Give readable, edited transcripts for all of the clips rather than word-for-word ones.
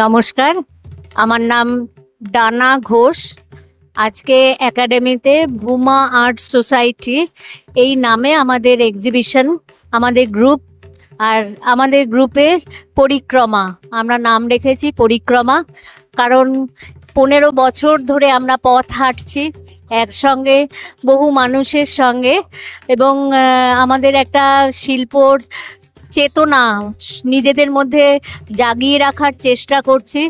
নমস্কার, আমার নাম ডানা ঘোষ। আজকে একাডেমিতে ভূমা আর্ট সোসাইটি এই নামে আমাদের এক্সিবিশন, আমাদের গ্রুপ। আর আমাদের গ্রুপের পরিক্রমা, আমরা নাম রেখেছি পরিক্রমা, কারণ 15 বছর ধরে আমরা পথ হাঁটছি একসঙ্গে বহু মানুষের সঙ্গে, এবং আমাদের একটা শিল্পর চেতনা নিজেদের মধ্যে জাগিয়ে রাখার চেষ্টা করছি।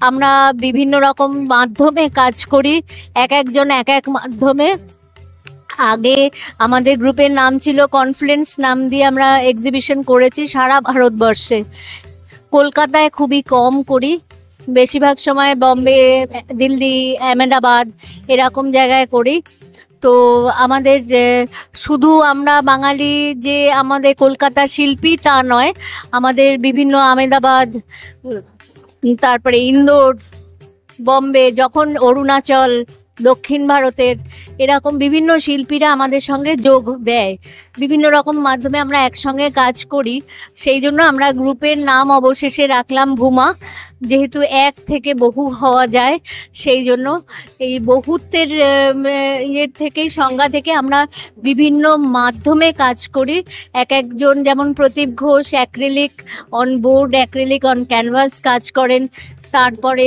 আমরা বিভিন্ন রকম মাধ্যমে কাজ করি, এক একজন এক এক মাধ্যমে। আগে আমাদের গ্রুপের নাম ছিল কনফ্লুয়েন্স, নাম দিয়ে আমরা এক্সিবিশন করেছি সারা ভারতবর্ষে। কলকাতায় খুবই কম করি, বেশিরভাগ সময় বম্বে, দিল্লি, আহমেদাবাদ এরকম জায়গায় করি। তো আমাদের শুধু আমরা বাঙালি যে আমাদের কলকাতা শিল্পী তা নয়, আমাদের বিভিন্ন আহমেদাবাদ, তারপরে ইন্দোর, বম্বে, যখন অরুণাচল, দক্ষিণ ভারতের এরকম বিভিন্ন শিল্পীরা আমাদের সঙ্গে যোগ দেয়, বিভিন্ন রকম মাধ্যমে আমরা একসঙ্গে কাজ করি। সেই জন্য আমরা গ্রুপের নাম অবশেষে রাখলাম ভূমা, যেহেতু এক থেকে বহু হওয়া যায়। সেই জন্য এই বহুত্বের ইয়ের থেকেই, সংজ্ঞা থেকে আমরা বিভিন্ন মাধ্যমে কাজ করি। এক একজন, যেমন Pradip Ghosh acrylic on board, acrylic on canvas কাজ করেন। তারপরে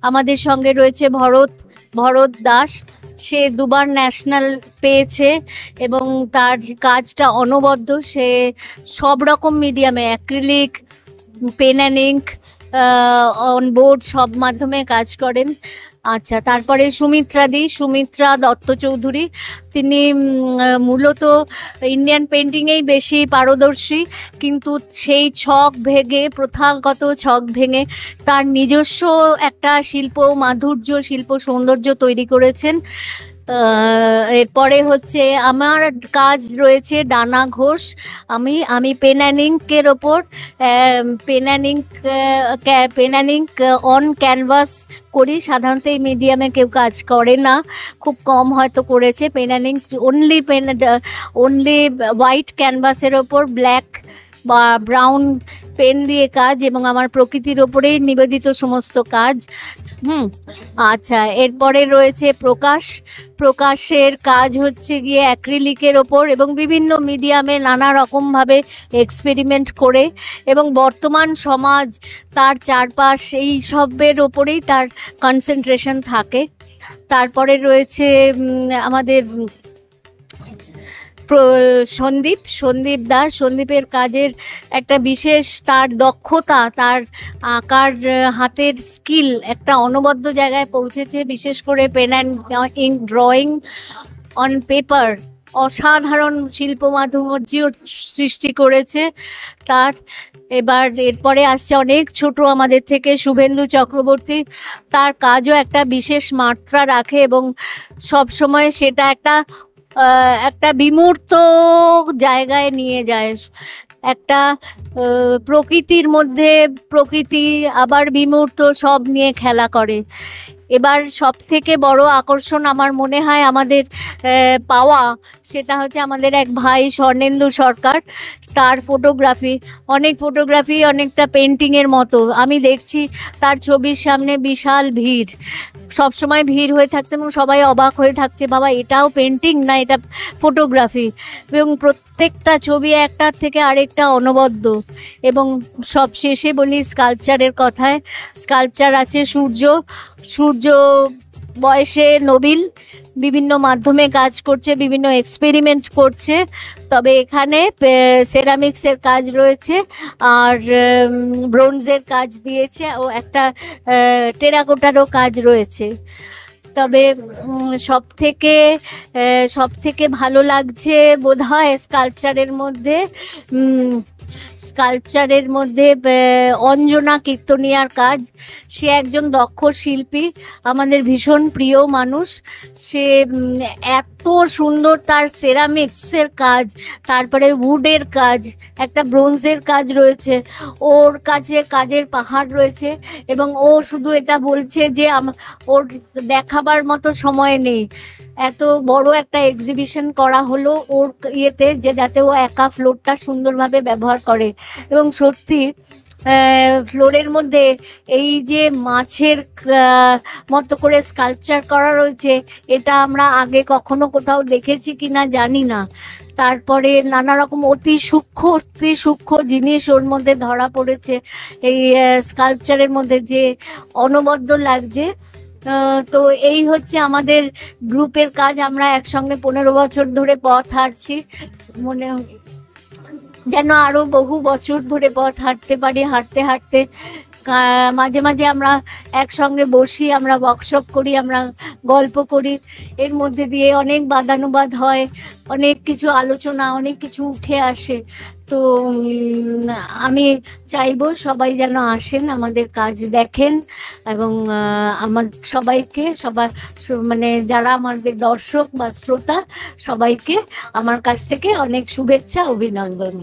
আমাদের সঙ্গে রয়েছে ভরত দাস, সে দুবার ন্যাশনাল পেয়েছে এবং তার কাজটা অনবদ্য। সে সব রকম মিডিয়ামে, acrylic, pen and ink, on board সব মাধ্যমে কাজ করেন। আচ্ছা, তারপরে সুমিত্রা দত্ত চৌধুরী, তিনি মূলত ইন্ডিয়ান পেন্টিংয়েই বেশি পারদর্শী, কিন্তু সেই ছক ভেঙে, প্রথাগত ছক ভেঙে তার নিজস্ব একটা শিল্প মাধুর্য, শিল্প সৌন্দর্য তৈরি করেছেন। এরপরে হচ্ছে আমার কাজ রয়েছে ডানা ঘোষ। আমি পেন অ্যান্ড ইঙ্কের ওপর, pen and ink on canvas করি। সাধারণত এই মিডিয়ামে কেউ কাজ করে না, খুব কম হয়তো করেছে। Pen and ink only white ক্যানভাসের ওপর ব্ল্যাক বা ব্রাউন পেন দিয়ে কাজ, এবং আমার প্রকৃতির ওপরেই নিবেদিত সমস্ত কাজ। আচ্ছা, এরপরে রয়েছে প্রকাশের কাজ হচ্ছে গিয়ে অ্যাক্রিলিকের ওপর এবং বিভিন্ন মিডিয়ামে নানা রকমভাবে এক্সপেরিমেন্ট করে, এবং বর্তমান সমাজ, তার চারপাশ, এই সবের ওপরেই তার কনসেন্ট্রেশন থাকে। তারপরে রয়েছে আমাদের সন্দীপ দাস। সন্দীপের কাজের একটা বিশেষ, তার দক্ষতা, তার আঁকার হাতের স্কিল একটা অনবদ্য জায়গায় পৌঁছেছে। বিশেষ করে pen and ink drawing on paper অসাধারণ শিল্প মাধুর্য সৃষ্টি করেছে তার। এরপরে আসছে অনেক ছোট আমাদের থেকে শুভেন্দু চক্রবর্তী। তার কাজও একটা বিশেষ মাত্রা রাখে এবং সব সময় সেটা একটা বিমূর্ত জায়গায় নিয়ে যায়। একটা প্রকৃতির মধ্যে প্রকৃতি, আবার বিমূর্ত, সব নিয়ে খেলা করে। এবার সব থেকে বড় আকর্ষণ আমার মনে হয় আমাদের পাওয়া, সেটা হচ্ছে আমাদের এক ভাই স্বর্ণেন্দু সরকার। তার ফটোগ্রাফি অনেকটা পেন্টিংয়ের মতো। আমি দেখছি তার ছবির সামনে বিশাল ভিড়, সবসময় ভিড় হয়ে থাকতে, এবং সবাই অবাক হয়ে থাকছে, বাবা এটাও পেন্টিং না, এটা ফটোগ্রাফি। এবং প্রত্যেকটা ছবি একটার থেকে আরেকটা অনবদ্য। এবং সব শেষে বলি স্কাল্পচারের কথায়। স্কাল্পচার আছে সূর্য বয়সে নবীন, বিভিন্ন মাধ্যমে কাজ করছে, বিভিন্ন এক্সপেরিমেন্ট করছে। তবে এখানে সেরামিক্সের কাজ রয়েছে, আর ব্রোঞ্জের কাজ দিয়েছে, ও একটা টেরাকোটারও কাজ রয়েছে। তবে সব থেকে ভালো লাগছে বোধহয় স্কাল্পচারের মধ্যে অঞ্জনা কীর্তনিয়ার কাজ। সে একজন দক্ষ শিল্পী, আমাদের ভীষণ প্রিয় মানুষ। সে এত সুন্দর তার সেরামিক্সের কাজ, তারপরে উডের কাজ, একটা ব্রোঞ্জের কাজ রয়েছে, ওর কাছে কাজের পাহাড় রয়েছে। এবং ও শুধু এটা বলছে যে ওর দেখাবার মতো সময় নেই। এত বড় একটা এক্সিবিশন করা হলো ওর ইয়েতে, যে যাতে ও একা ফ্লোরটা সুন্দরভাবে ব্যবহার করে। এবং সত্যি ফ্লোরের মধ্যে এই যে মাছের মতো করে স্কাল্পচার করা রয়েছে, এটা আমরা আগে কখনো কোথাও দেখেছি কিনা জানি না। তারপরে নানা রকম অতি সূক্ষ্ম জিনিস ওর মধ্যে ধরা পড়েছে। এই স্কাল্পচারের মধ্যে যে অনবদ্য লাগছে। তো এই হচ্ছে আমাদের গ্রুপের কাজ। আমরা একসঙ্গে 15 বছর ধরে পথ হাঁটছি, মনে যেন আরো বহু বছর ধরে পথ হাঁটতে পারি। হাঁটতে হাঁটতে মাঝে মাঝে আমরা একসঙ্গে বসি, আমরা ওয়ার্কশপ করি, আমরা গল্প করি। এর মধ্যে দিয়ে অনেক বাদানুবাদ হয়, অনেক কিছু আলোচনা, অনেক কিছু উঠে আসে। তো আমি চাইবো সবাই যেন আসেন, আমাদের কাজ দেখেন, এবং আমার মানে যারা আমাদের দর্শক বা শ্রোতা, সবাইকে আমার কাছ থেকে অনেক শুভেচ্ছা, অভিনন্দন।